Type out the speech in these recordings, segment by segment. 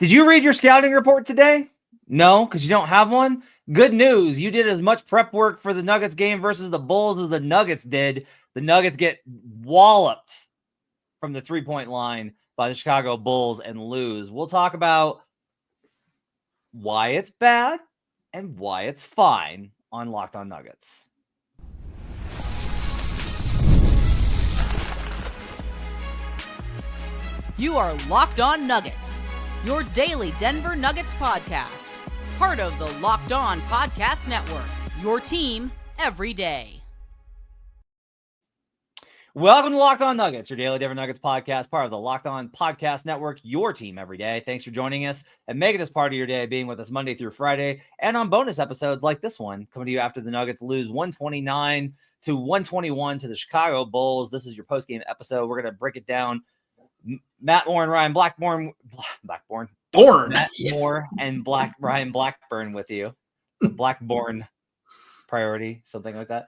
Did you read your scouting report today? No, because you don't have one. Good news. You did as much prep work for the Nuggets game versus the Bulls as the Nuggets did. The Nuggets get walloped from the three-point line by the Chicago Bulls and lose. We'll talk about why it's bad and why it's fine on Locked On Nuggets. You are Locked On Nuggets, your daily Denver Nuggets podcast. Part of the Locked On Podcast Network, your team every day. Welcome to Locked On Nuggets, your daily Denver Nuggets podcast, part of the Locked On Podcast Network, your team every day. Thanks for joining us and making us part of your day, being with us Monday through Friday, and on bonus episodes like this one, coming to you after the Nuggets lose 129-121 to the Chicago Bulls. This is your post-game episode. We're going to break it down. Matt Moore and Ryan Blackburn. Matt Moore and Ryan Blackburn with you. The Blackburn priority, something like that.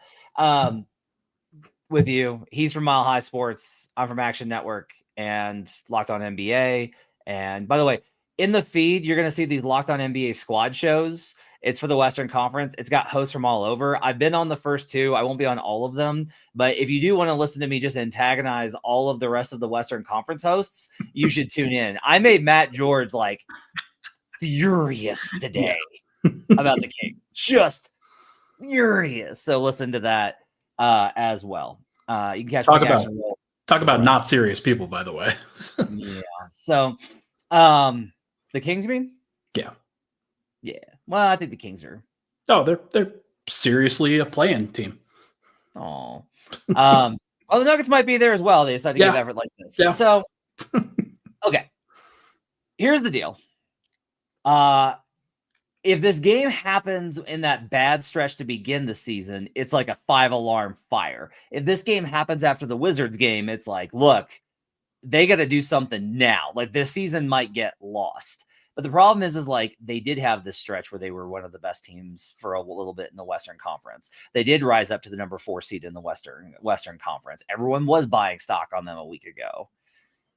With you. He's from Mile High Sports. I'm from Action Network and Locked On NBA. And by the way, in the feed, you're going to see these Locked On NBA squad shows. It's for the Western Conference. It's got hosts from all over. I've been on the first two. I won't be on all of them. But if you do want to listen to me just antagonize all of the rest of the Western Conference hosts, you should tune in. I made Matt George like furious today about the Kings. Just furious. So listen to that as well. You can catch talk about not serious people, by the way. Yeah. So the Kings, you mean? Yeah. Well, I think the Kings are. Oh, they're seriously a play-in team. Oh. Well, the Nuggets might be there as well. They decided to give effort like this. Yeah. So okay. Here's the deal. If this game happens in that bad stretch to begin the season, it's like a 5-alarm fire. If this game happens after the Wizards game, it's like, look, they got to do something now. Like, this season might get lost. But the problem is like they did have this stretch where they were one of the best teams for a little bit in the Western Conference. They did rise up to the number 4 seed in the Western Conference. Everyone was buying stock on them a week ago.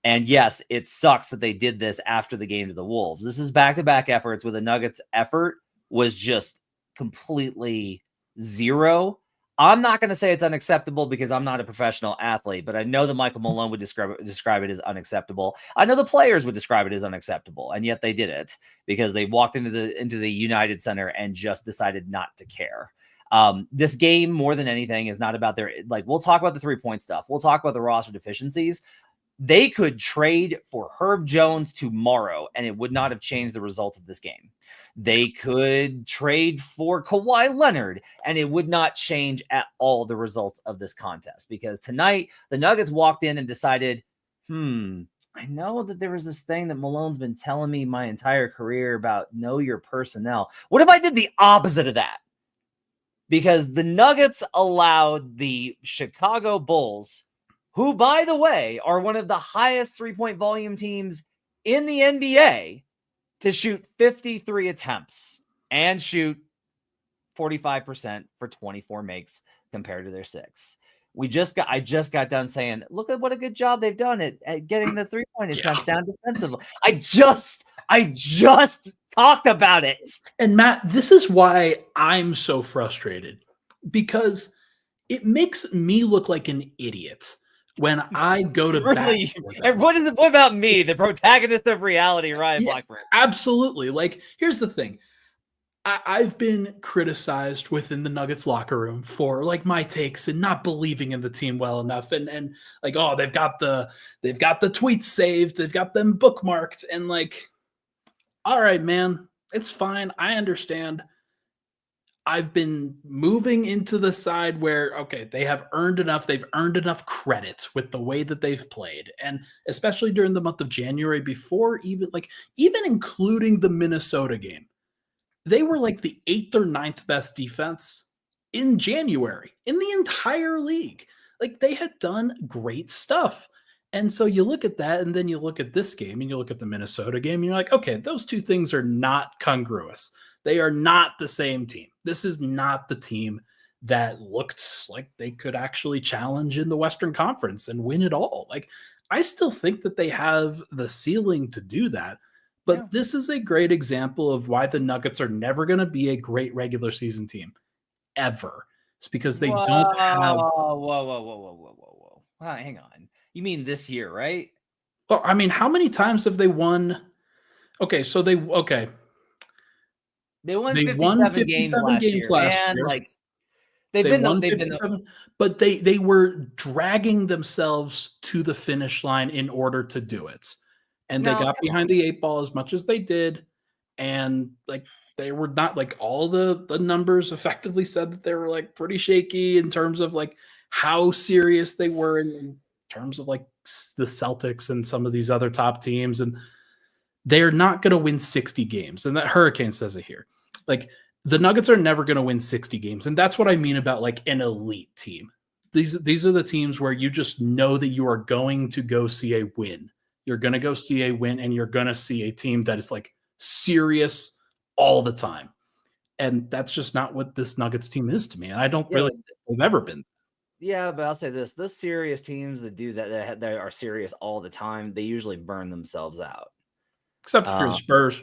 And yes, it sucks that they did this after the game to the Wolves. This is back-to-back efforts where the Nuggets' effort was just completely zero. I'm not going to say it's unacceptable because I'm not a professional athlete, but I know that Michael Malone would describe it as unacceptable. I know the players would describe it as unacceptable, and yet they did it because they walked into the United Center and just decided not to care. This game, more than anything, is not about their, like, we'll talk about the 3-point stuff. We'll talk about the roster deficiencies. They could trade for Herb Jones tomorrow, and it would not have changed the result of this game. They could trade for Kawhi Leonard, and it would not change at all the results of this contest. Because tonight, the Nuggets walked in and decided, I know that there was this thing that Malone's been telling me my entire career about know your personnel. What if I did the opposite of that? Because the Nuggets allowed the Chicago Bulls, who, by the way, are one of the highest three-point volume teams in the NBA, to shoot 53 attempts and shoot 45% for 24 makes compared to their 6. I just got done saying, look at what a good job they've done at getting the 3-point attempts down defensively. I just talked about it. And Matt, this is why I'm so frustrated, because it makes me look like an idiot when I go to really, and what about me, the protagonist of reality, Ryan Blackburn? Absolutely. Like, here's the thing. I've been criticized within the Nuggets locker room for like my takes and not believing in the team well enough. And like, oh, they've got the tweets saved. They've got them bookmarked. And like, all right, man, it's fine. I understand. I've been moving into the side where, okay, they have earned enough. They've earned enough credit with the way that they've played. And especially during the month of January, before even including the Minnesota game, they were like the 8th or 9th best defense in January in the entire league. Like, they had done great stuff. And so you look at that, and then you look at this game, and you look at the Minnesota game, and you're like, okay, those two things are not congruous. They are not the same team. This is not the team that looked like they could actually challenge in the Western Conference and win it all. Like, I still think that they have the ceiling to do that, But this is a great example of why the Nuggets are never going to be a great regular season team, ever. It's because they don't have. Whoa. Hang on. You mean this year, right? Well, I mean, how many times have they won? Okay, so they won They 57 won games 57 last games year, last man. year. Like They won 57, but they were dragging themselves to the finish line in order to do it. And they got behind the 8 ball as much as they did. And like they were not like all the numbers effectively said that they were like pretty shaky in terms of like how serious they were in terms of like the Celtics and some of these other top teams. And they're not going to win 60 games. And that Hurricane says it here. Like the Nuggets are never going to win 60 games. And that's what I mean about like an elite team. These are the teams where you just know that you are going to go see a win. You're going to go see a win, and you're going to see a team that is like serious all the time. And that's just not what this Nuggets team is to me. And I don't really think they've ever been. Yeah, but I'll say this. Those serious teams that do that are serious all the time, they usually burn themselves out. Except for the Spurs.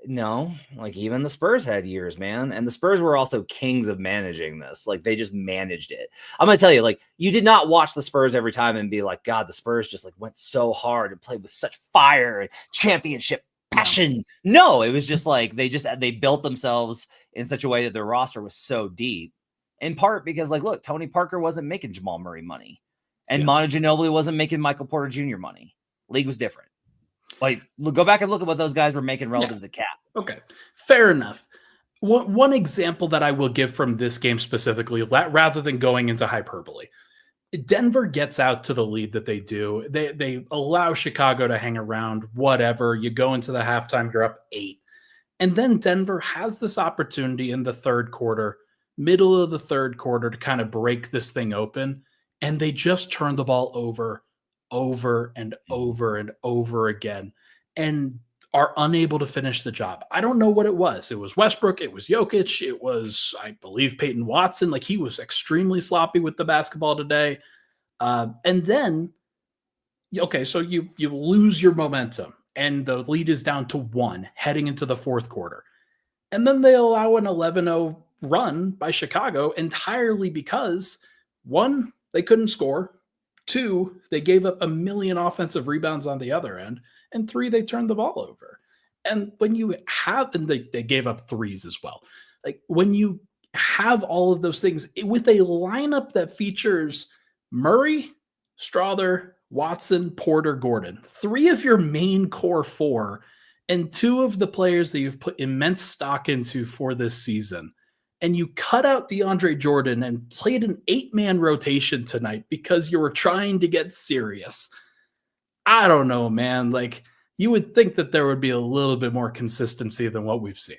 No, like even the Spurs had years, man. And the Spurs were also kings of managing this. Like they just managed it. I'm going to tell you, like you did not watch the Spurs every time and be like, God, the Spurs just like went so hard and played with such fire and championship passion. No, it was just like they built themselves in such a way that their roster was so deep. In part because like, look, Tony Parker wasn't making Jamal Murray money. And Manu Ginobili wasn't making Michael Porter Jr. money. League was different. Like, go back and look at what those guys were making relative to the cap. Okay, fair enough. One example that I will give from this game specifically, rather than going into hyperbole, Denver gets out to the lead that they do. They allow Chicago to hang around, whatever. You go into the halftime, you're up 8. And then Denver has this opportunity in the third quarter, middle of the third quarter, to kind of break this thing open. And they just turn the ball over and over again, and are unable to finish the job. I don't know what it was. It was Westbrook. It was Jokic. It was, I believe, Peyton Watson. Like he was extremely sloppy with the basketball today. And then, okay, so you lose your momentum and the lead is down to 1 heading into the fourth quarter. And then they allow an 11-0 run by Chicago entirely because 1, they couldn't score. 2, they gave up a million offensive rebounds on the other end. And 3, they turned the ball over. And when you have, and they gave up threes as well. Like when you have all of those things with a lineup that features Murray, Strawther, Watson, Porter, Gordon, 3 of your main core 4, and 2 of the players that you've put immense stock into for this season, and you cut out DeAndre Jordan and played an 8-man rotation tonight because you were trying to get serious. I don't know, man. Like you would think that there would be a little bit more consistency than what we've seen.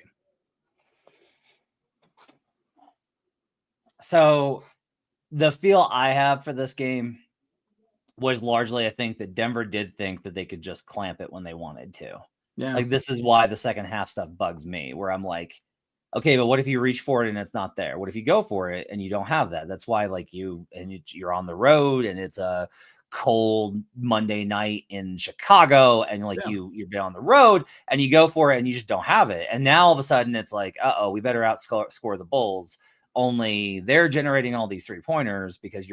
So the feel I have for this game was largely, I think that Denver did think that they could just clamp it when they wanted to. Yeah. Like this is why the second half stuff bugs me, where I'm like, okay, but what if you reach for it and it's not there? What if you go for it and you don't have that? That's why like you're on the road and it's a cold Monday night in Chicago and like you've been on the road and you go for it and you just don't have it. And now all of a sudden it's like, we better outscore the Bulls. Only they're generating all these 3-pointers because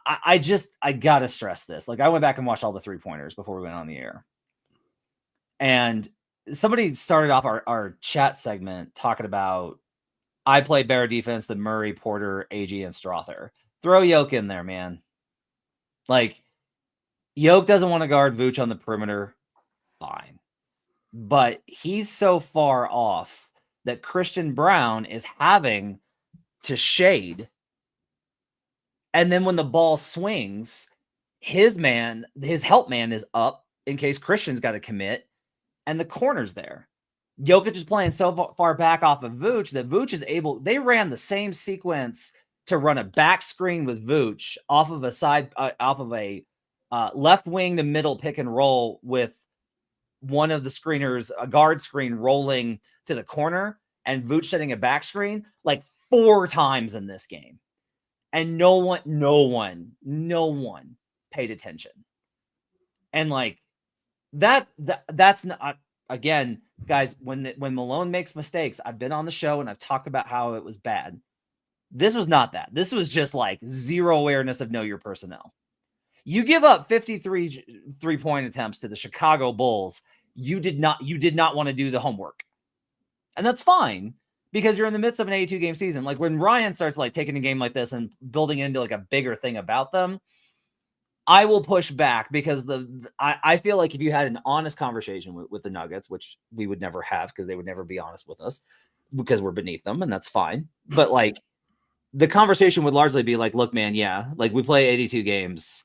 I gotta stress this. Like I went back and watched all the 3-pointers before we went on the air. And somebody started off our chat segment talking about I play better defense than Murray, Porter, AG, and Strawther. Throw Yoke in there, man. Like Yoke doesn't want to guard Vooch on the perimeter. Fine. But he's so far off that Christian Brown is having to shade. And then when the ball swings, his help man is up in case Christian's got to commit. And the corner's there. Jokic is playing so far back off of Vooch that Vooch is able. They ran the same sequence to run a back screen with Vooch off of a left wing to middle pick and roll with one of the screeners, a guard screen rolling to the corner and Vooch setting a back screen like 4 times in this game. And no one paid attention. And like, That's not, again, guys, when Malone makes mistakes, I've been on the show and I've talked about how it was bad. This was not that. This was just like zero awareness of know your personnel. You give up 53 3-point attempts to the Chicago Bulls. You did not want to do the homework. And that's fine because you're in the midst of an 82 game season. Like when Ryan starts like taking a game like this and building into like a bigger thing about them, I will push back because I feel like if you had an honest conversation with the Nuggets, which we would never have because they would never be honest with us because we're beneath them, and that's fine. But like the conversation would largely be like, look, man, yeah, like we play 82 games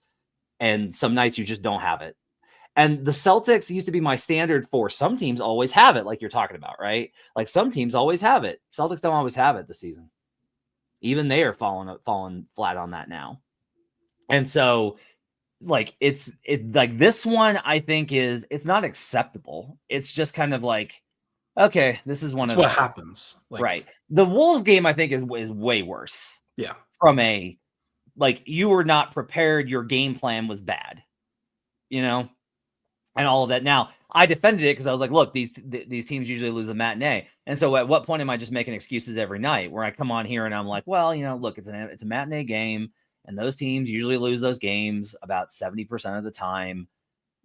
and some nights you just don't have it. And the Celtics used to be my standard for some teams always have it, like you're talking about, right? Like some teams always have it. Celtics don't always have it this season. Even they are falling flat on that now. And so like it's like this one I think it's not acceptable. It's just kind of like, okay, this is one of what those. happens. Like, right. The Wolves game I think is way worse. Yeah. From a like you were not prepared, your game plan was bad. You know? And all of that. Now, I defended it because I was like, look, these teams usually lose the matinee. And so at what point am I just making excuses every night where I come on here and I'm like, well, you know, look, it's a matinee game. And those teams usually lose those games about 70% of the time.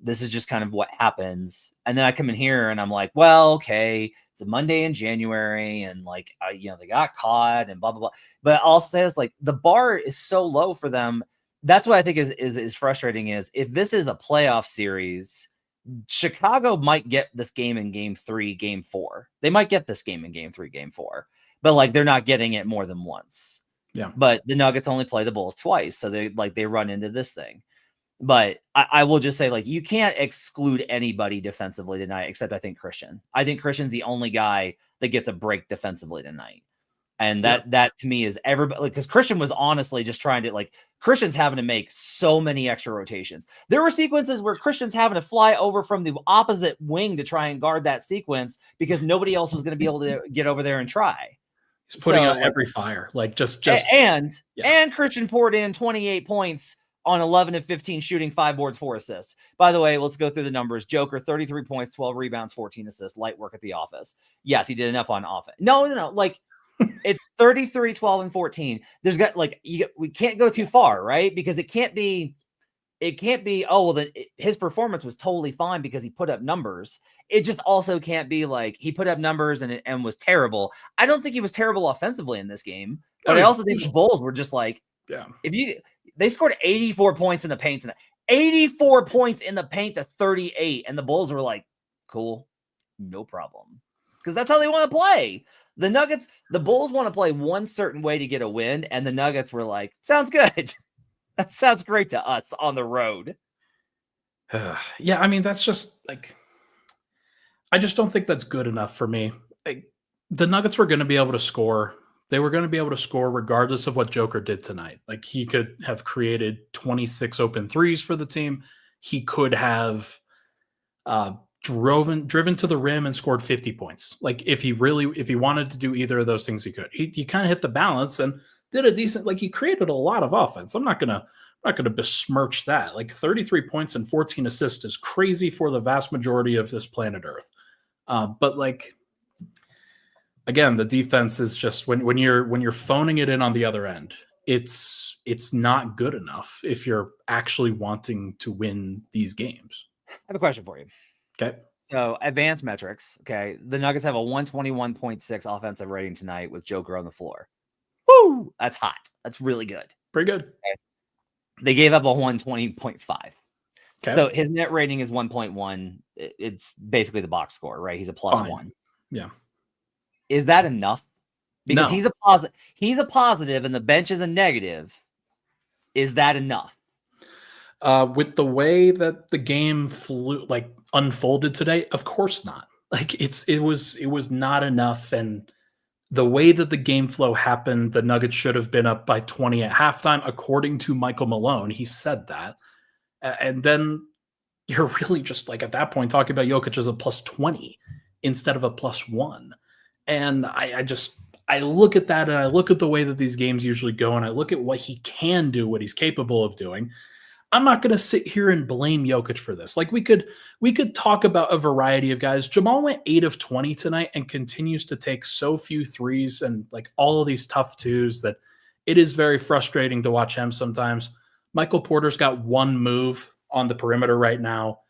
This is just kind of what happens. And then I come in here and I'm like, well, okay, it's a Monday in January. And like, they got caught and blah, blah, blah. But I'll say it's like the bar is so low for them. That's what I think is frustrating is if this is a playoff series, Chicago might get this game in game 3, game 4. They might get this game in game 3, game 4. But like, they're not getting it more than once. Yeah. But the Nuggets only play the Bulls twice. So they run into this thing. But I will just say, like, you can't exclude anybody defensively tonight, except I think Christian. I think Christian's the only guy that gets a break defensively tonight. And that to me is everybody, because Christian was honestly just trying to, like, Christian's having to make so many extra rotations. There were sequences where Christian's having to fly over from the opposite wing to try and guard that sequence because nobody else was going to be able to get over there and try. He's putting out every fire, like just and Christian poured in 28 points on 11 of 15 shooting, 5 boards, 4 assists. By the way, let's go through the numbers. Joker, 33 points, 12 rebounds, 14 assists, light work at the office. Yes, he did enough on offense. No. Like it's 33, 12, and 14. There's got like, we can't go too far, right? Because it can't be, oh, well, then his performance was totally fine because he put up numbers. It just also can't be like he put up numbers and was terrible. I don't think he was terrible offensively in this game, but I also think the Bulls were just like, they scored 84 points in the paint tonight. 84 points in the paint to 38. And the Bulls were like, cool, no problem. Because that's how they want to play. The Bulls want to play one certain way to get a win. And the Nuggets were like, sounds good. That sounds great to us on the road. Yeah, I mean, that's just like, I just don't think that's good enough for me. Like, the Nuggets were going to be able to score. They were going to be able to score regardless of what Joker did tonight. Like, he could have created 26 open threes for the team. He could have driven to the rim and scored 50 points. Like, if he wanted to do either of those things, he could. He kind of hit the balance and did a decent, like, he created a lot of offense. I'm not gonna besmirch that. Like, 33 points and 14 assists is crazy for the vast majority of this planet Earth. But like, again, the defense is just when you're phoning it in on the other end, it's not good enough if you're actually wanting to win these games. I have a question for you. Okay. So advanced metrics. Okay. The Nuggets have a 121.6 offensive rating tonight with Joker on the floor. Woo! That's hot. That's really good. Pretty good. Okay. They gave up a 120.5. Okay. So his net rating is 1.1. It's basically the box score, right? He's a +1. Yeah. Is that enough? Because No. he's a positive and the bench is a negative. Is that enough? With the way that the game unfolded today, of course not. Like, it was not enough. And the way that the game flow happened, the Nuggets should have been up by 20 at halftime, according to Michael Malone. He said that. And then you're really just like, at that point, talking about Jokic as a +20 instead of a +1. And I look at that and I look at the way that these games usually go and I look at what he can do, what he's capable of doing. I'm not going to sit here and blame Jokic for this. Like we could talk about a variety of guys. Jamal went 8 of 20 tonight and continues to take so few threes and like all of these tough twos that it is very frustrating to watch him sometimes. Michael Porter's got one move on the perimeter right now.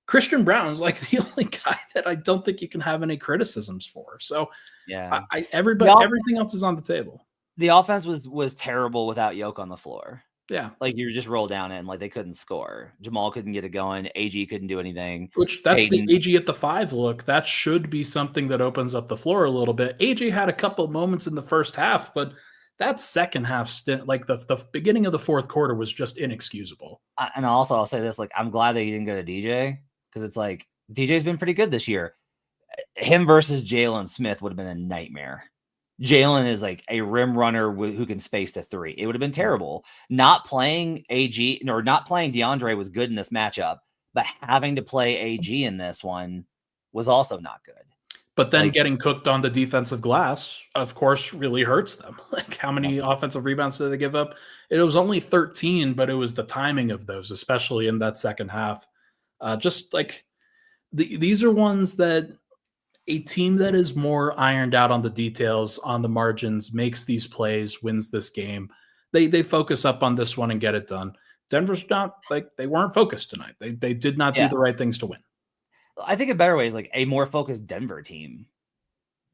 Christian Brown's like the only guy that I don't think you can have any criticisms for. So yeah, everything else is on the table. The offense was terrible without Yoke on the floor. Yeah. Like you just roll down it and like they couldn't score. Jamal couldn't get it going. AG couldn't do anything. Which that's Peyton. The AG at the 5 look. That should be something that opens up the floor a little bit. AG had a couple of moments in the first half, but that second half stint, like the beginning of the fourth quarter was just inexcusable. And also I'll say this, like I'm glad that he didn't go to DJ because it's like DJ's been pretty good this year. Him versus Jalen Smith would have been a nightmare. Jalen is like a rim runner who can space to 3. It would have been terrible. Not playing AG or not playing DeAndre was good in this matchup, but having to play AG in this one was also not good. But then getting cooked on the defensive glass, of course, really hurts them. Like how many offensive rebounds did they give up? It was only 13, but it was the timing of those, especially in that second half. Just like these are ones that a team that is more ironed out on the details, on the margins, makes these plays, wins this game. They focus up on this one and get it done. Denver's not like they weren't focused tonight. They did not do the right things to win. I think a better way is like a more focused Denver team.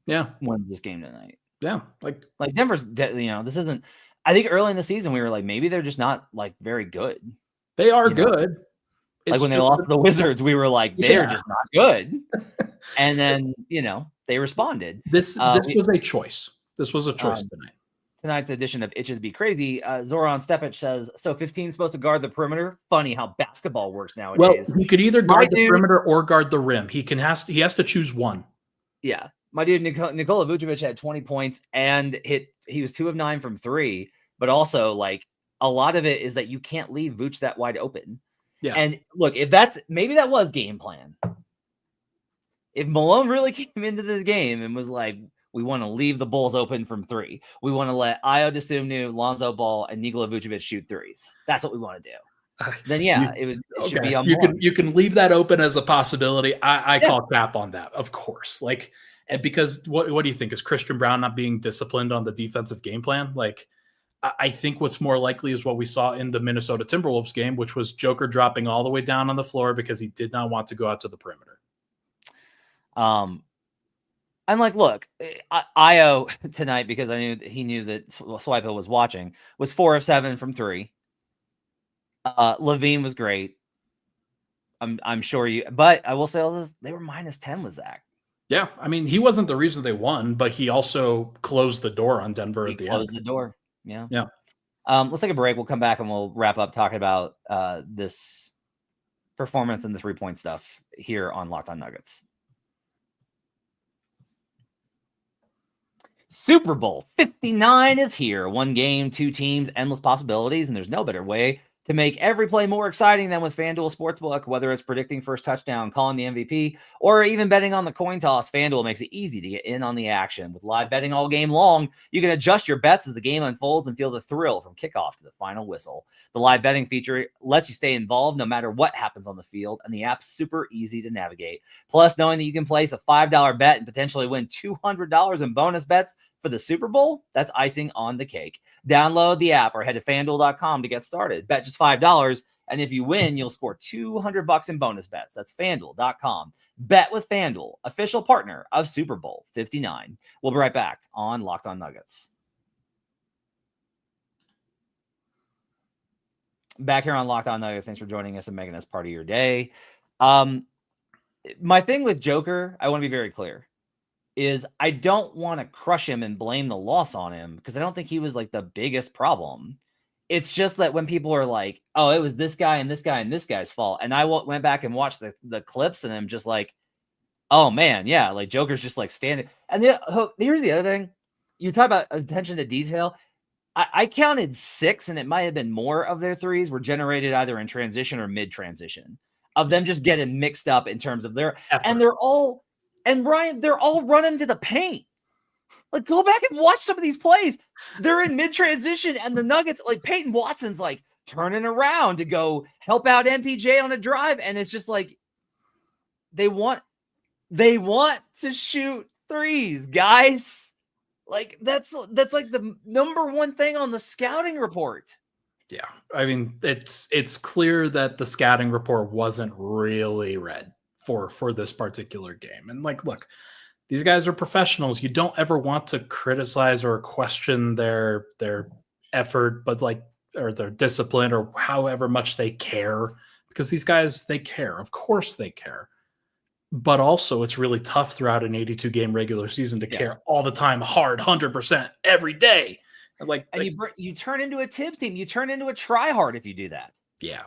Yeah, wins this game tonight. Yeah, like Denver's. This isn't. I think early in the season we were like maybe they're just not like very good. They are good. Like when they lost to the Wizards, we were like they're just not good. And then they responded. This was a choice. This was a choice tonight. Tonight's edition of Itches Be Crazy. Zoran Stepic says, so 15 is supposed to guard the perimeter? Funny how basketball works nowadays. Well, he could either guard the perimeter or guard the rim. He has to choose one. Yeah. My dude, Nikola Vucevic had 20 points and he was 2 of 9 from 3. But also, like, a lot of it is that you can't leave Vooch that wide open. Yeah. And look, maybe that was game plan. If Malone really came into this game and was like, we want to leave the Bulls open from 3. We want to let Ayo Dosunmu, Lonzo Ball, and Nikola Vucevic shoot threes. That's what we want to do. Then it should be on. You can leave that open as a possibility. I call cap on that, of course. Like, and because what do you think? Is Christian Brown not being disciplined on the defensive game plan? Like, I think what's more likely is what we saw in the Minnesota Timberwolves game, which was Joker dropping all the way down on the floor because he did not want to go out to the perimeter. And like, look, Ayo tonight, because he knew that Swipo was watching, was 4 of 7 from 3. LaVine was great. I'm sure but I will say all this, they were -10 with Zach. Yeah, I mean, he wasn't the reason they won, but he also closed the door on Denver at the end. Closed the door. Yeah. Yeah. Let's take a break. We'll come back and we'll wrap up talking about this performance and the 3-point stuff here on Locked On Nuggets. Super Bowl 59 is here. 1 game, 2 teams, endless possibilities, and there's no better way to make every play more exciting than with FanDuel Sportsbook. Whether it's predicting first touchdown, calling the MVP, or even betting on the coin toss, FanDuel makes it easy to get in on the action. With live betting all game long, you can adjust your bets as the game unfolds and feel the thrill from kickoff to the final whistle. The live betting feature lets you stay involved no matter what happens on the field, and the app's super easy to navigate. Plus, knowing that you can place a $5 bet and potentially win $200 in bonus bets for the Super Bowl, that's icing on the cake. Download the app or head to FanDuel.com to get started. Bet just $5, and if you win, you'll score $200 in bonus bets. That's FanDuel.com. Bet with FanDuel, official partner of Super Bowl 59. We'll be right back on Locked On Nuggets. Back here on Locked On Nuggets. Thanks for joining us and making us part of your day. My thing with Joker, I want to be very clear, is I don't want to crush him and blame the loss on him because I don't think he was like the biggest problem. It's just that when people are like, oh, it was this guy and this guy and this guy's fault. And I went back and watched the clips and I'm just like, oh man, yeah, like Joker's just like standing. And here's the other thing. You talk about attention to detail. I counted 6 and it might have been more of their threes were generated either in transition or mid-transition of them just getting mixed up in terms of their effort. And Ryan, they're all running to the paint. Like, go back and watch some of these plays. They're in mid-transition, and the Nuggets, like, Peyton Watson's, like, turning around to go help out MPJ on a drive. And it's just like, they want to shoot threes, guys. Like that's like the number one thing on the scouting report. Yeah. I mean, it's clear that the scouting report wasn't really read for this particular game. And like, look, these guys are professionals. You don't ever want to criticize or question their effort, but like, or their discipline or however much they care, because these guys, they care. Of course they care. But also it's really tough throughout an 82 game regular season to care all the time, hard, 100% every day. And you turn into a Tibbs team. You turn into a try hard if you do that. Yeah.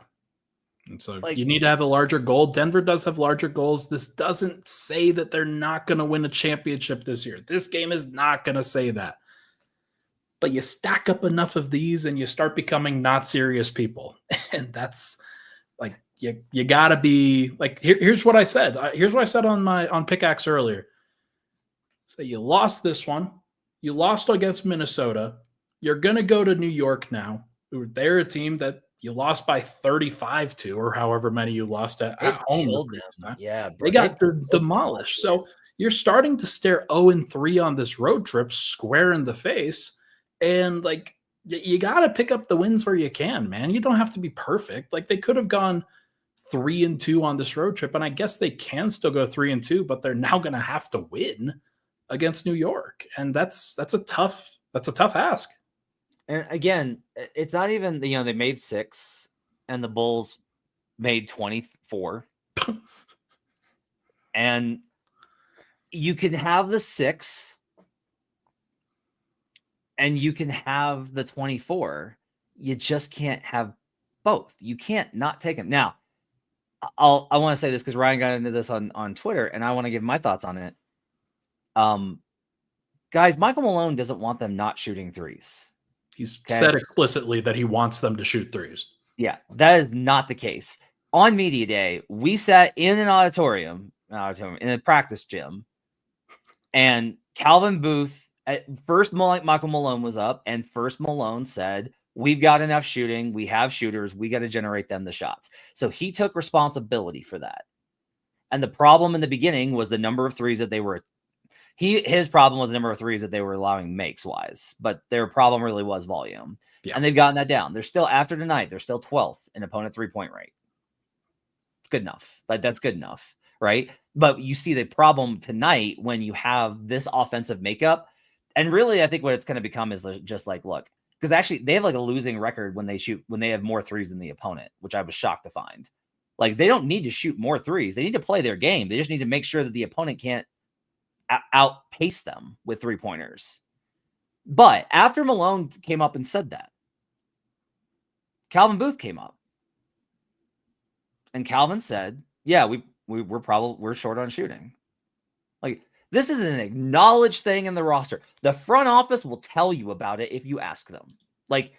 And so you need to have a larger goal. Denver does have larger goals. This doesn't say that they're not going to win a championship this year. This game is not going to say that. But you stack up enough of these and you start becoming not serious people. And that's like, you got to be like, here's what I said. Here's what I said on Pickaxe earlier. So you lost this one. You lost against Minnesota. You're going to go to New York now. They're a team that you lost by 35 to, or however many you lost at home. Yeah, they got demolished. So you're starting to stare 0-3 on this road trip, square in the face. And like, you got to pick up the wins where you can, man. You don't have to be perfect. Like, they could have gone 3-2 on this road trip, and I guess they can still go 3-2, but they're now going to have to win against New York, and that's a tough ask. And again, it's not even, they made 6 and the Bulls made 24. And you can have the 6 and you can have the 24. You just can't have both. You can't not take them. Now, I want to say this because Ryan got into this on Twitter, and I want to give my thoughts on it. Guys, Michael Malone doesn't want them not shooting threes. He's said explicitly that he wants them to shoot threes. Yeah, that is not the case. On media day, we sat in an auditorium in a practice gym, and Calvin Booth, at first Michael Malone was up, and first Malone said, we've got enough shooting. We have shooters. We got to generate them the shots. So he took responsibility for that. And the problem in the beginning was the number of threes that they were. His problem was the number of threes that they were allowing makes wise, but their problem really was volume. Yeah. And they've gotten that down. They're still, after tonight, they're still 12th in opponent 3-point rate. Good enough. Like, that's good enough, right? But you see the problem tonight when you have this offensive makeup. And really, I think what it's going to become is just like, look, because actually they have like a losing record when they have more threes than the opponent, which I was shocked to find. Like, they don't need to shoot more threes. They need to play their game. They just need to make sure that the opponent can't outpace them with 3-pointers. But after Malone came up and said that, Calvin Booth came up. And Calvin said, yeah, we're short on shooting. Like, this is an acknowledged thing in the roster. The front office will tell you about it if you ask them. Like,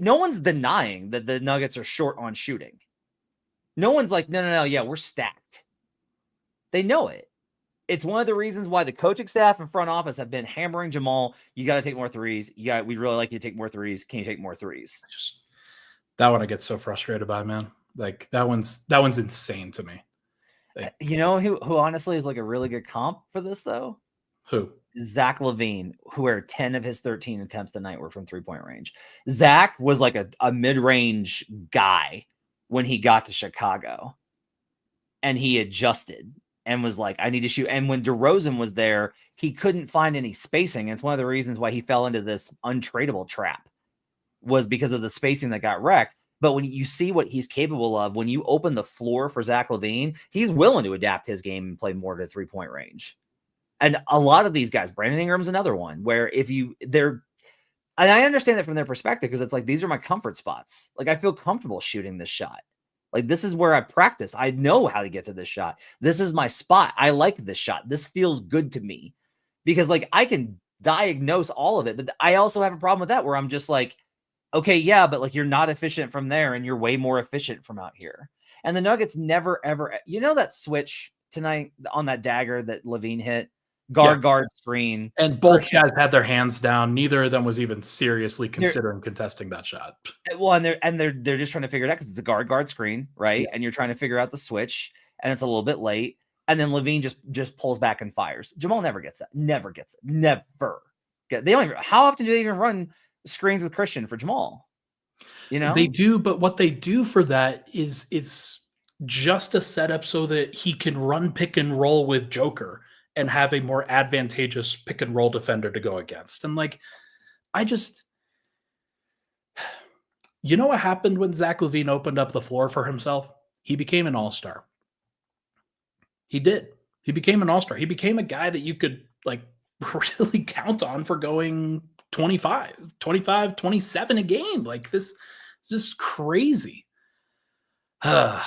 no one's denying that the Nuggets are short on shooting. No one's like, no, yeah, we're stacked. They know it. It's one of the reasons why the coaching staff and front office have been hammering Jamal. You got to take more threes. We'd really like you to take more threes. Can you take more threes? That one I get so frustrated by, man. Like, that one's insane to me. Like, you know who honestly is like a really good comp for this though? Who? Zach LaVine, where 10 of his 13 attempts tonight were from 3-point range. Zach was like a mid-range guy when he got to Chicago, and he adjusted and was like, I need to shoot. And when DeRozan was there, he couldn't find any spacing. And it's one of the reasons why he fell into this untradeable trap, was because of the spacing that got wrecked. But when you see what he's capable of, when you open the floor for Zach LaVine, he's willing to adapt his game and play more to 3-point range. And a lot of these guys, Brandon Ingram's another one, where and I understand that from their perspective, because it's like, these are my comfort spots. Like, I feel comfortable shooting this shot. Like, this is where I practice. I know how to get to this shot. This is my spot. I like this shot. This feels good to me, because like, I can diagnose all of it, but I also have a problem with that, where I'm just like, okay, yeah, but like, you're not efficient from there, and you're way more efficient from out here. And the Nuggets never, ever, that switch tonight on that dagger that LaVine hit, guard screen. And both guys had their hands down. Neither of them was even seriously considering contesting that shot. Well, and they're just trying to figure it out because it's a guard screen, right? Yeah. And you're trying to figure out the switch, and it's a little bit late. And then LaVine just pulls back and fires. Jamal never gets that. Never gets it. Never. They don't even. How often do they even run screens with Christian for Jamal? You know, they do, but what they do for that is it's just a setup so that he can run pick and roll with Joker and have a more advantageous pick and roll defender to go against. And like, you know what happened when Zach LaVine opened up the floor for himself? He became an all-star. He did. He became an all-star. He became a guy that you could like really count on for going 25, 27 a game. Like this is just crazy. Yeah.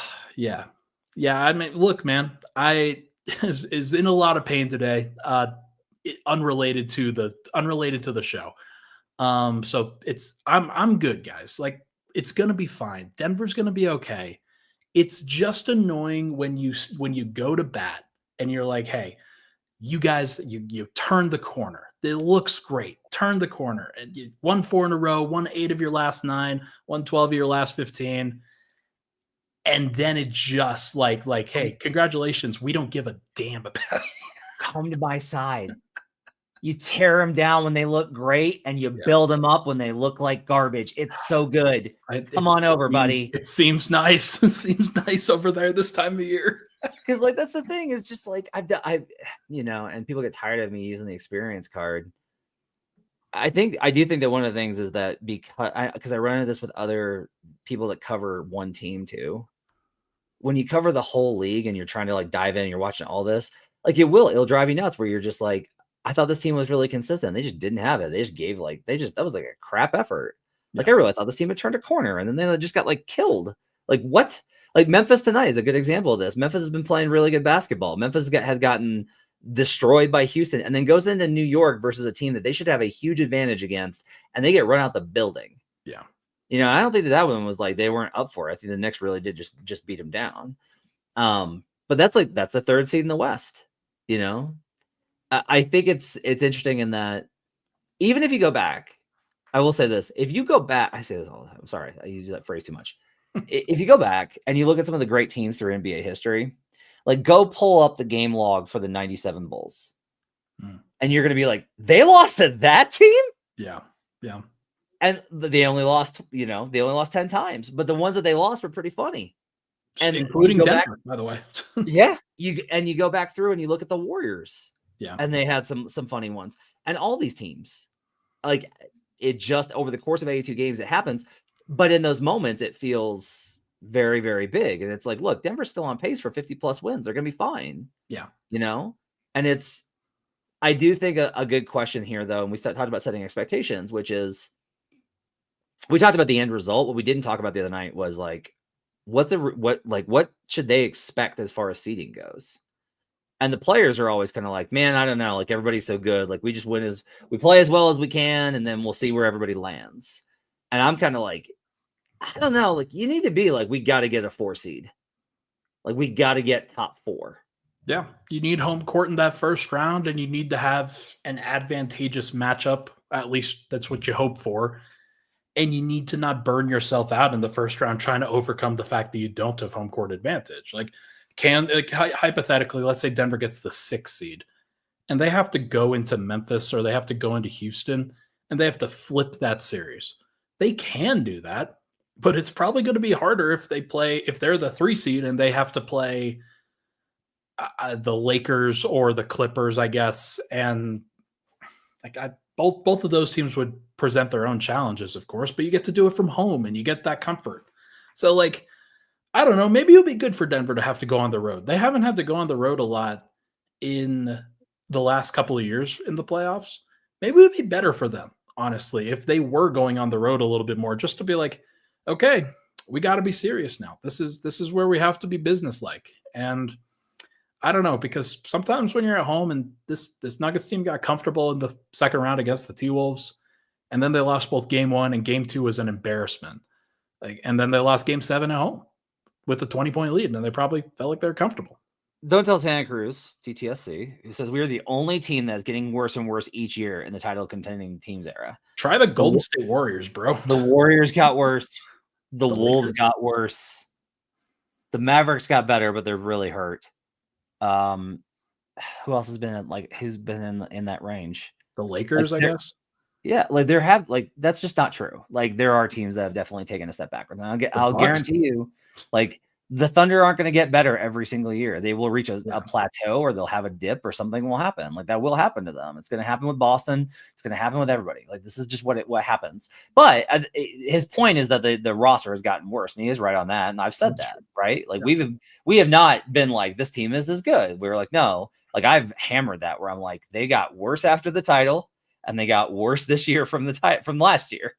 I mean, look, man, I is in a lot of pain today. Unrelated to the show. So I'm good, guys. Like it's gonna be fine. Denver's gonna be okay. It's just annoying when you go to bat and you're like, hey, you guys, you turned the corner. It looks great. Turn the corner. And you won 4 in a row, won 8 of your last 9, won 12 of your last 15. And then it just like, hey, congratulations. We don't give a damn about it. Come to my side. You tear them down when they look great, and you build them up when they look like garbage. It's so good. Come on over, buddy. It seems nice. It seems nice over there this time of year. Because like that's the thing. It's just like I've and people get tired of me using the experience card. I do think that one of the things is that because I run into this with other people that cover one team too. When you cover the whole league and you're trying to like dive in and you're watching all this, like it'll drive you nuts where you're just like, I thought this team was really consistent. They just didn't have it. They just gave that was like a crap effort. Like I really thought this team had turned a corner, and then they just got like killed. Like what? Like Memphis tonight is a good example of this. Memphis has been playing really good basketball. Memphis has gotten destroyed by Houston, and then goes into New York versus a team that they should have a huge advantage against, and they get run out the building. Yeah. I don't think that one was like they weren't up for it. I think the Knicks really did just beat them down. But that's the third seed in the West. I think it's interesting in that even if you go back, I will say this. If you go back, I say this all the time. Sorry, I use that phrase too much. If you go back and you look at some of the great teams through NBA history, like go pull up the game log for the 97 Bulls. And you're going to be like, they lost to that team? Yeah. Yeah. And they only lost, 10 times. But the ones that they lost were pretty funny. And including Denver, by the way. Yeah. You go back through and you look at the Warriors. Yeah. And they had some funny ones. And all these teams, like it just over the course of 82 games, it happens. But in those moments, it feels very, very big. And it's like, look, Denver's still on pace for 50 plus wins. They're going to be fine. Yeah. And I do think a good question here, though, and we talked about setting expectations, which is we talked about the end result. What we didn't talk about the other night was like, what should they expect as far as seeding goes? And the players are always kind of like, man, I don't know. Like everybody's so good. Like we just we play as well as we can, and then we'll see where everybody lands. And I'm kind of like, I don't know. Like you need to be like, we got to get a 4 seed. Like we got to get top 4. Yeah. You need home court in that first round, and you need to have an advantageous matchup. At least that's what you hope for. And you need to not burn yourself out in the first round trying to overcome the fact that you don't have home court advantage. Like hypothetically, let's say Denver gets the 6th seed and they have to go into Memphis or they have to go into Houston and they have to flip that series. They can do that, but it's probably going to be harder if they're the 3 seed and they have to play the Lakers or the Clippers, I guess. And both of those teams would present their own challenges, of course, but you get to do it from home and you get that comfort. So like, I don't know, maybe it'll be good for Denver to have to go on the road. They haven't had to go on the road a lot in the last couple of years in the playoffs. Maybe it would be better for them, honestly, if they were going on the road a little bit more, just to be like, okay, we got to be serious now. This is where we have to be businesslike. And I don't know, because sometimes when you're at home and this Nuggets team got comfortable in the second round against the T-Wolves, and then they lost both game 1 and game 2 was an embarrassment. And then they lost game 7 at home with a 20-point lead, and they probably felt like they're comfortable. Don't tell Santa Cruz, TTSC, who says we are the only team that's getting worse and worse each year in the title contending teams era. Try the Golden State Warriors, bro. The Warriors got worse. The Wolves Lakers. got worse. The Mavericks got better, but they're really hurt. Who else has been who's been in that range? The Lakers, I guess. Yeah, that's just not true. Like there are teams that have definitely taken a step backwards. And I'll guarantee you, like the Thunder aren't going to get better every single year. They will reach a plateau, or they'll have a dip, or something will happen. Like that will happen to them. It's going to happen with Boston. It's going to happen with everybody. Like this is just what happens. But his point is that the roster has gotten worse, and he is right on that. And I've said that, right? Like we have not been like this team is as good. We were like, no. Like I've hammered that where I'm like they got worse after the title, and they got worse this year from last year,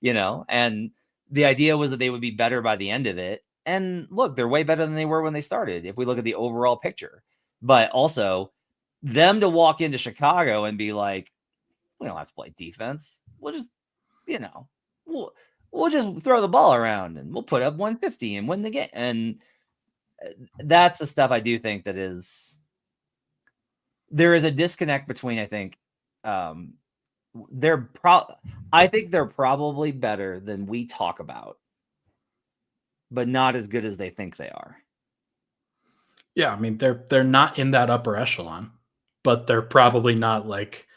And the idea was that they would be better by the end of it. And look, they're way better than they were when they started, if we look at the overall picture. But also, them to walk into Chicago and be like, we don't have to play defense. We'll just, we'll just throw the ball around and we'll put up 150 and win the game. And that's the stuff I do think that there is a disconnect between, I think, I think they're probably better than we talk about, but not as good as they think they are. Yeah, I mean they're not in that upper echelon, but they're probably not like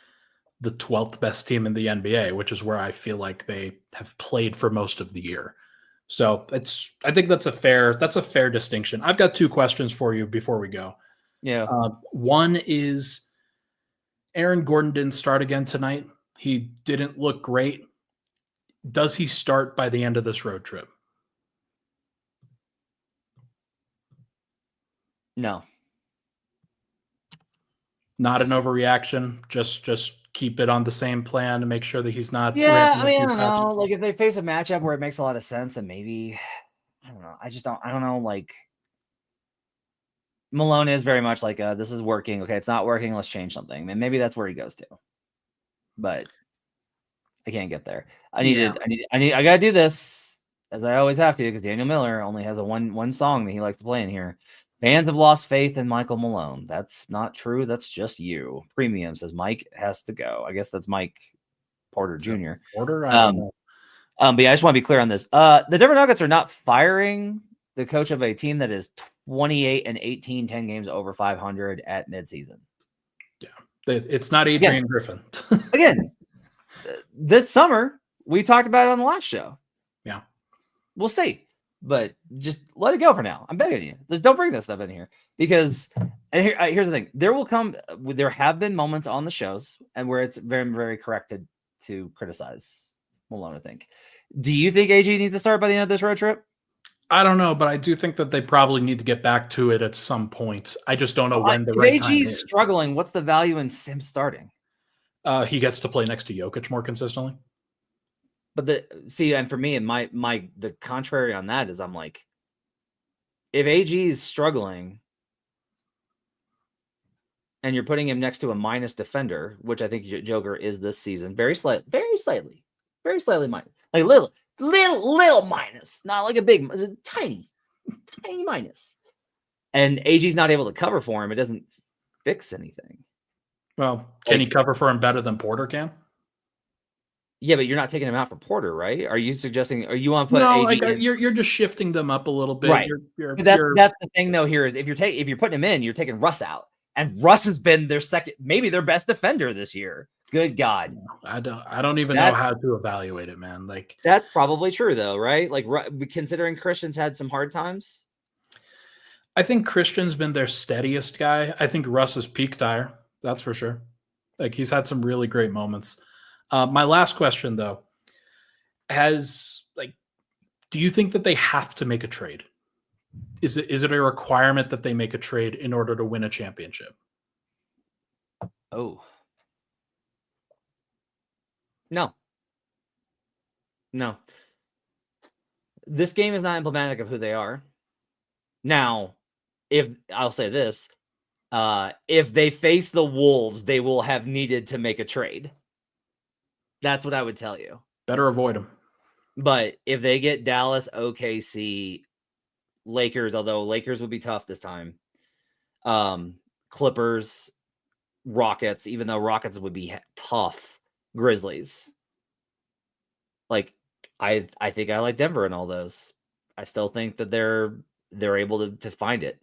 the 12th best team in the NBA, which is where I feel like they have played for most of the year. So I think that's a fair distinction. I've got two questions for you before we go. Yeah. One is Aaron Gordon didn't start again tonight. He didn't look great. Does he start by the end of this road trip? No. Not an overreaction. Just keep it on the same plan to make sure that he's not. Yeah, I mean, I don't know. Like if they face a matchup where it makes a lot of sense, then maybe I don't know. I don't know. Like Malone is very much like this is working. Okay, it's not working. Let's change something. And maybe that's where he goes to. But I can't get there. I gotta do this as I always have to, because Daniel Miller only has a one song that he likes to play in here. Fans have lost faith in Michael Malone. That's not true. That's just you. Premium says Mike has to go. I guess that's Mike Porter Jr. Porter. I don't know. But yeah, I just want to be clear on this. The Denver Nuggets are not firing the coach of a team that is 28-18, 10 games over 500 at midseason. Yeah, it's not Adrian Griffin. Again, this summer we talked about it on the last show. Yeah, we'll see. But just let it go for now. I'm begging you. Just don't bring that stuff in here, because here's the thing. There have been moments on the shows and where it's very, very correct to criticize Malone, I think. Do you think AG needs to start by the end of this road trip? I don't know, but I do think that they probably need to get back to it at some point. I just don't know when the right time is. If AG's struggling, what's the value in him starting? He gets to play next to Jokic more consistently. But and for me, and the contrary on that is, I'm like, if AG is struggling and you're putting him next to a minus defender, which I think Joker is this season, very slightly minus, like little minus, not like a big, tiny minus. And AG's not able to cover for him. It doesn't fix anything. Well, can he cover for him better than Porter can? Yeah, but you're not taking him out for Porter, right? Are you suggesting, or you want to put AG in? You're just shifting them up a little bit. Right. That's the thing though here is if you're putting him in, you're taking Russ out. And Russ has been their second, maybe their best defender this year. Good God. I don't even know how to evaluate it, man. Like that's probably true though, right? Like considering Christian's had some hard times. I think Christian's been their steadiest guy. I think Russ has peaked higher. That's for sure. Like he's had some really great moments. My last question, though, do you think that they have to make a trade? Is it a requirement that they make a trade in order to win a championship? Oh. No. This game is not emblematic of who they are. Now, if I'll say this, if they face the Wolves, they will have needed to make a trade. That's what I would tell you. Better avoid them. But if they get Dallas, OKC, Lakers, although Lakers would be tough this time, Clippers, Rockets, even though Rockets would be tough, Grizzlies. Like, I think I like Denver in all those. I still think that they're able to find it.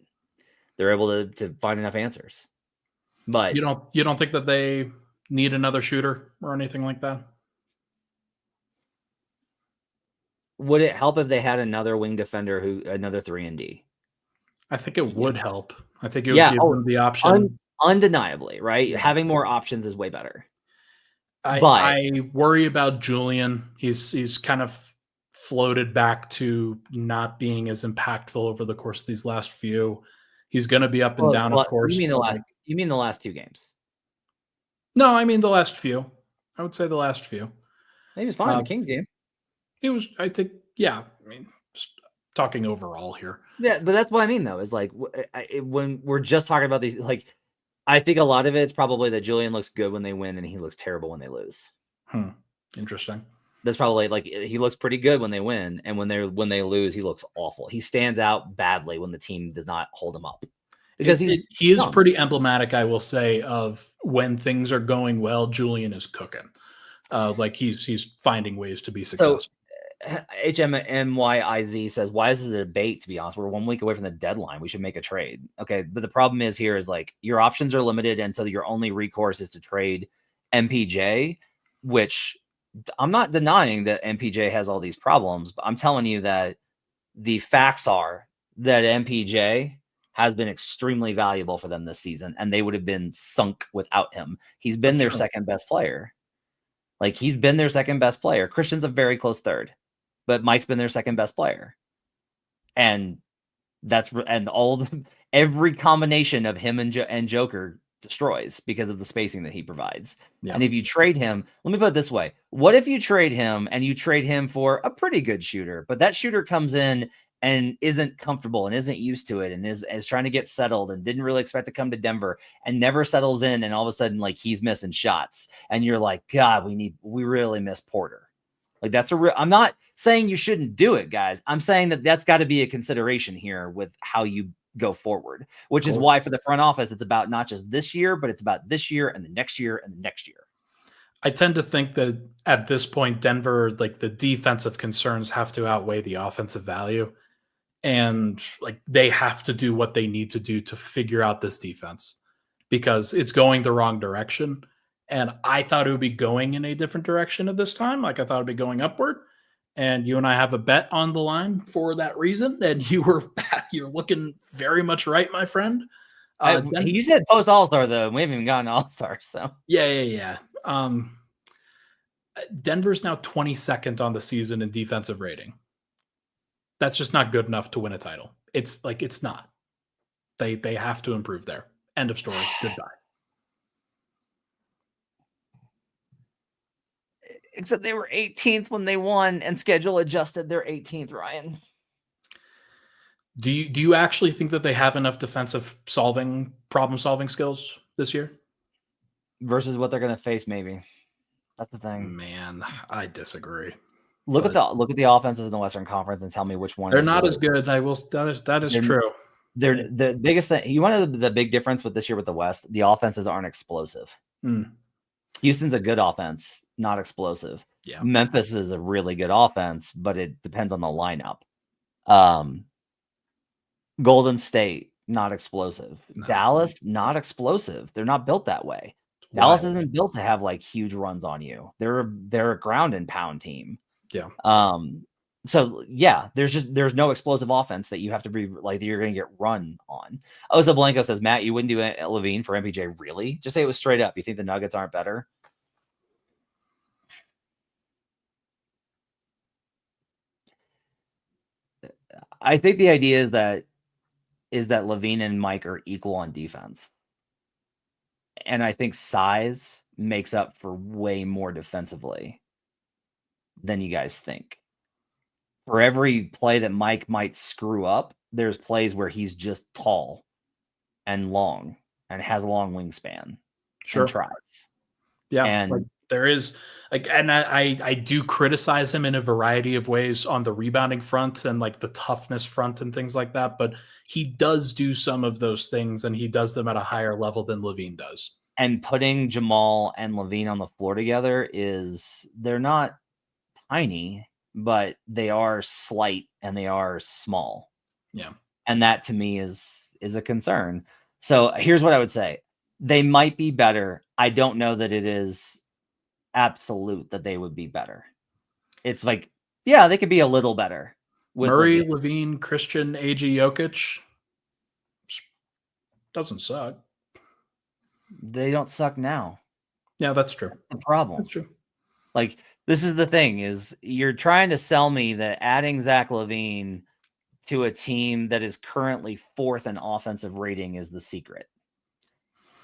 They're able to find enough answers. But you don't think that they need another shooter or anything like that? would it help if they had another wing defender another 3-and-D? I think it would help. I think it would Yeah, give them the option. Undeniably, right? Yeah. Having more options is way better. I worry about Julian. He's kind of floated back to not being as impactful over the course of these last few. He's going to be up and down, of course. You mean the last 2 games? No, I mean the last few. I would say the last few. He was fine in the Kings game. It was, I think, yeah. I mean, just talking overall here. Yeah, but that's what I mean, though, is like when we're just talking about these, like, I think a lot of it's probably that Julian looks good when they win and he looks terrible when they lose. Interesting. That's probably, like, he looks pretty good when they win, and when they lose, he looks awful. He stands out badly when the team does not hold him up. Because he is pretty emblematic, I will say, of when things are going well, Julian is cooking. Like he's finding ways to be successful. So HMMYIZ says, why is this a debate, to be honest? We're 1 week away from the deadline. We should make a trade. Okay, but the problem is like your options are limited, and so your only recourse is to trade MPJ, which I'm not denying that MPJ has all these problems, but I'm telling you that the facts are that MPJ has been extremely valuable for them this season, and they would have been sunk without him. He's been their second best player. Like, he's been their second best player. Christian's a very close third, but Mike's been their second best player. And every combination of him and Joker destroys because of the spacing that he provides. Yeah. And if you trade him, let me put it this way. What if you trade him and you trade him for a pretty good shooter, but that shooter comes in and isn't comfortable and isn't used to it and is trying to get settled and didn't really expect to come to Denver and never settles in, and all of a sudden, like, he's missing shots and you're like, God, we really miss Porter. Like, I'm not saying you shouldn't do it, guys. I'm saying that's got to be a consideration here with how you go forward, which is why for the front office, it's about not just this year, but it's about this year and the next year and the next year. I tend to think that at this point, Denver, like, the defensive concerns have to outweigh the offensive value. And, like, they have to do what they need to do to figure out this defense because it's going the wrong direction. And I thought it would be going in a different direction at this time. Like, I thought it'd be going upward. And you and I have a bet on the line for that reason. And you're looking very much right, my friend. You said post All-Star, though. We haven't even gotten All-Star, so. Yeah. Denver's now 22nd on the season in defensive rating. That's just not good enough to win a title. It's not. They have to improve there. End of story. Goodbye. Except they were 18th when they won, and schedule adjusted. They're 18th, Ryan. Do you actually think that they have enough defensive problem solving skills this year? Versus what they're going to face, maybe. That's the thing. Man, I disagree. Look at the offenses in the Western Conference and tell me which one. They're not as good. That is true. They're the biggest thing. You want the big difference with this year with the West? The offenses aren't explosive. Houston's a good offense, not explosive. Yeah. Memphis is a really good offense, but it depends on the lineup. Golden State, not explosive. No. Dallas, not explosive. They're not built that way. Wow. Dallas isn't built to have, like, huge runs on you. They're a ground and pound team. Yeah. So yeah, there's no explosive offense that you have to be like, you're going to get run on. Oso Blanco says, Matt, you wouldn't do LaVine for MPJ, really? Just say it was straight up. You think the Nuggets aren't better? I think the idea is that LaVine and Mike are equal on defense. And I think size makes up for way more defensively than you guys think. For every play that Mike might screw up, there's plays where he's just tall and long and has a long wingspan. Sure. And tries. Yeah. And like There is like, and I do criticize him in a variety of ways on the rebounding front and like the toughness front and things like that. But he does do some of those things, and he does them at a higher level than LaVine does. And putting Jamal and LaVine on the floor together they're not tiny, but they are slight and they are small. Yeah. And that to me is a concern. So here's what I would say. They might be better. I don't know that it is absolute that they would be better. It's like, yeah, they could be a little better. Murray, LaVine, Christian, AG, Jokic doesn't suck. They don't suck now. Yeah, that's true. That's the problem. That's true. Like, this is the thing, is you're trying to sell me that adding Zach LaVine to a team that is currently 4th in offensive rating is the secret.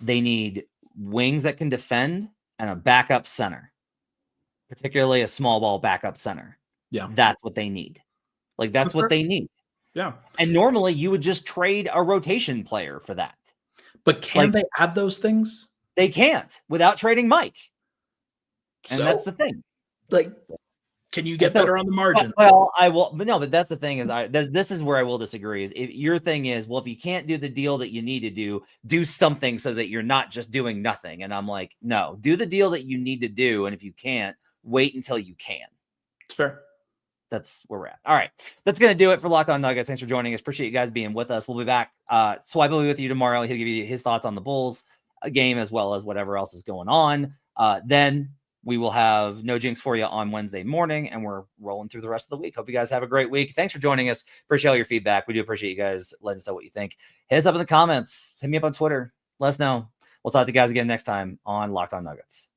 They need wings that can defend and a backup center, particularly a small ball backup center. Yeah. That's what they need. Like, that's what they need. Yeah. And normally you would just trade a rotation player for that. But can they add those things? They can't without trading Mike. And So, that's the thing. Like, can you get better on the margin? Well, I will, but no, but that's the thing is this is where I will disagree is if your thing is, well, if you can't do the deal that you need to do something so that you're not just doing nothing. And I'm like, no, do the deal that you need to do. And if you can't, wait until you can. It's fair. That's where we're at. All right. That's going to do it for Locked On Nuggets. Thanks for joining us. Appreciate you guys being with us. We'll be back. Swipe will be with you tomorrow. He'll give you his thoughts on the Bulls game as well as whatever else is going on. Then we will have No Jinx for you on Wednesday morning, and we're rolling through the rest of the week. Hope you guys have a great week. Thanks for joining us. Appreciate all your feedback. We do appreciate you guys letting us know what you think. Hit us up in the comments. Hit me up on Twitter. Let us know. We'll talk to you guys again next time on Locked On Nuggets.